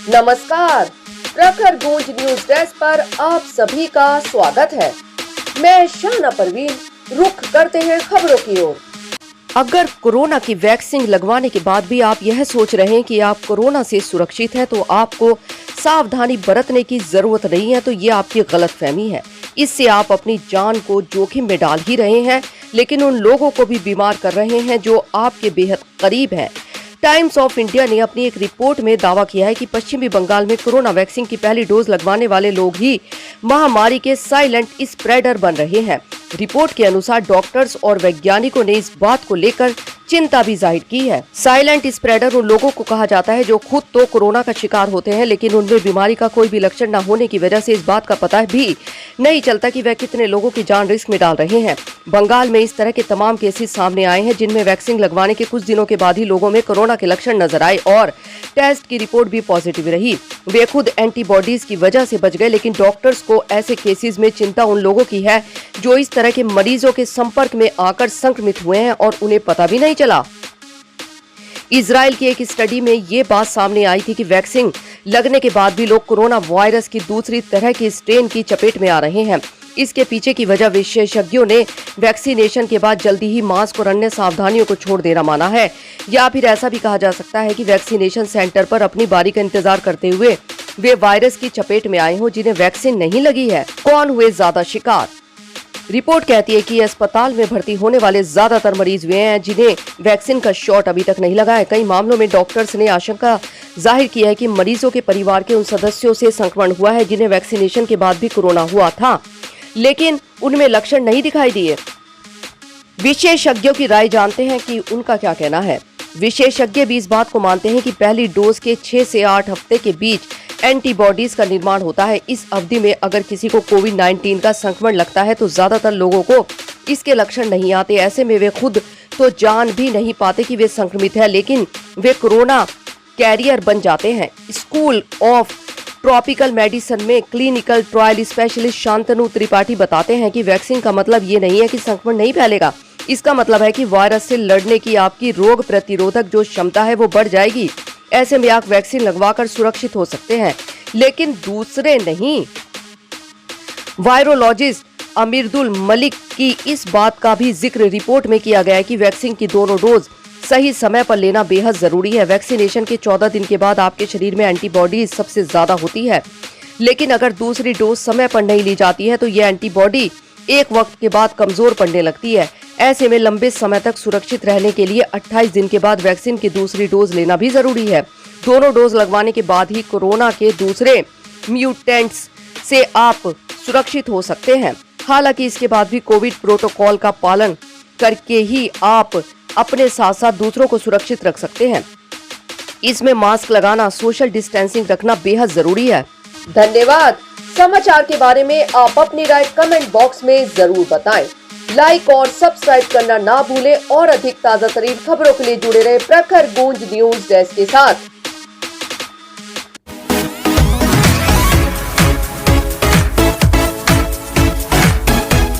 नमस्कार, प्रखर गूंज न्यूज डेस्क पर आप सभी का स्वागत है। मैं शाना परवीन। रुख करते हैं खबरों की ओर। अगर कोरोना की वैक्सीन लगवाने के बाद भी आप यह सोच रहे हैं कि आप कोरोना से सुरक्षित हैं, तो आपको सावधानी बरतने की जरूरत नहीं है, तो ये आपकी गलतफहमी है। इससे आप अपनी जान को जोखिम में डाल ही रहे हैं, लेकिन उन लोगों को भी बीमार कर रहे हैं जो आपके बेहद करीब हैं। टाइम्स ऑफ इंडिया ने अपनी एक रिपोर्ट में दावा किया है कि पश्चिमी बंगाल में कोरोना वैक्सीन की पहली डोज लगवाने वाले लोग ही महामारी के साइलेंट स्प्रेडर बन रहे हैं। रिपोर्ट के अनुसार डॉक्टर्स और वैज्ञानिकों ने इस बात को लेकर चिंता भी जाहिर की है। साइलेंट स्प्रेडर उन लोगों को कहा जाता है जो खुद तो कोरोना का शिकार होते हैं, लेकिन उनमें बीमारी का कोई भी लक्षण न होने की वजह से इस बात का पता भी नहीं चलता कि वह कितने लोगों की जान रिस्क में डाल रहे हैं। बंगाल में इस तरह के तमाम केसेस सामने आए हैं जिनमें वैक्सीन लगवाने के कुछ दिनों के बाद ही लोगों में कोरोना के लक्षण नजर आए और टेस्ट की रिपोर्ट भी पॉजिटिव रही। वे खुद एंटीबॉडीज की वजह से बच गए, लेकिन डॉक्टर्स को ऐसे केसेस में चिंता उन लोगों की है जो इस तरह के मरीजों के संपर्क में आकर संक्रमित हुए हैं और उन्हें पता भी नहीं चला। इजराइल की एक स्टडी में ये बात सामने आई थी कि वैक्सीन लगने के बाद भी लोग कोरोना वायरस की दूसरी तरह की स्ट्रेन की चपेट में आ रहे हैं। इसके पीछे की वजह विशेषज्ञों ने वैक्सीनेशन के बाद जल्दी ही मास्क और अन्य सावधानियों को छोड़ देना माना है, या फिर ऐसा भी कहा जा सकता है कि वैक्सीनेशन सेंटर पर अपनी बारी का इंतजार करते हुए वे वायरस की चपेट में आए हों जिन्हें वैक्सीन नहीं लगी है। कौन हुए ज्यादा शिकार? रिपोर्ट कहती है कि अस्पताल में भर्ती होने वाले ज्यादातर मरीज वे हैं जिन्हें वैक्सीन का शॉट अभी तक नहीं लगा है। कई मामलों में डॉक्टर्स ने आशंका जाहिर की है कि मरीजों के परिवार के उन सदस्यों से संक्रमण हुआ है जिन्हें वैक्सीनेशन के बाद भी कोरोना हुआ था, लेकिन उनमें लक्षण नहीं दिखाई दिए। विशेषज्ञों की राय जानते हैं कि उनका क्या कहना है। विशेषज्ञ भी इस बात को मानते हैं कि पहली डोज के 6 से 8 हफ्ते के बीच एंटीबॉडीज का निर्माण होता है। इस अवधि में अगर किसी को कोविड-19 का संक्रमण लगता है तो ज्यादातर लोगों को इसके लक्षण नहीं आते। ऐसे में वे खुद तो जान भी नहीं पाते कि वे संक्रमित है, लेकिन वे कोरोना कैरियर बन जाते हैं। स्कूल ऑफ ट्रॉपिकल मेडिसिन में clinical trial specialist Shantanu Tripathi बताते हैं कि वैक्सीन का मतलब ये नहीं है कि संक्रमण नहीं फैलेगा। इसका मतलब है कि वायरस से लड़ने की आपकी रोग प्रतिरोधक जो क्षमता है वो बढ़ जाएगी। ऐसे में आप वैक्सीन लगवाकर सुरक्षित हो सकते हैं, लेकिन दूसरे नहीं। वायरोलॉजिस्ट अमीरुद्दीन मलिक की इस बात का भी जिक्र रिपोर्ट में किया गया है कि वैक्सीन की दोनों डोज सही समय पर लेना बेहद जरूरी है। वैक्सीनेशन के 14 दिन के बाद आपके शरीर में एंटीबॉडीज सबसे ज्यादा होती है, लेकिन अगर दूसरी डोज समय पर नहीं ली जाती है तो ये एंटीबॉडी एक वक्त के बाद कमजोर पड़ने लगती है। ऐसे में लंबे समय तक सुरक्षित रहने के लिए 28 दिन के बाद वैक्सीन की दूसरी डोज लेना भी जरूरी है। दोनों डोज लगवाने के बाद ही कोरोना के दूसरे म्यूटेंट्स से आप सुरक्षित हो सकते हैं। हालांकि इसके बाद भी कोविड प्रोटोकॉल का पालन करके ही आप अपने साथ साथ दूसरों को सुरक्षित रख सकते हैं। इसमें मास्क लगाना, सोशल डिस्टेंसिंग रखना बेहद जरूरी है। धन्यवाद। समाचार के बारे में आप अपनी राय कमेंट बॉक्स में जरूर बताएं। लाइक और सब्सक्राइब करना ना भूलें और अधिक ताजा तरीन खबरों के लिए जुड़े रहे प्रखर गूंज न्यूज डेस्क के साथ।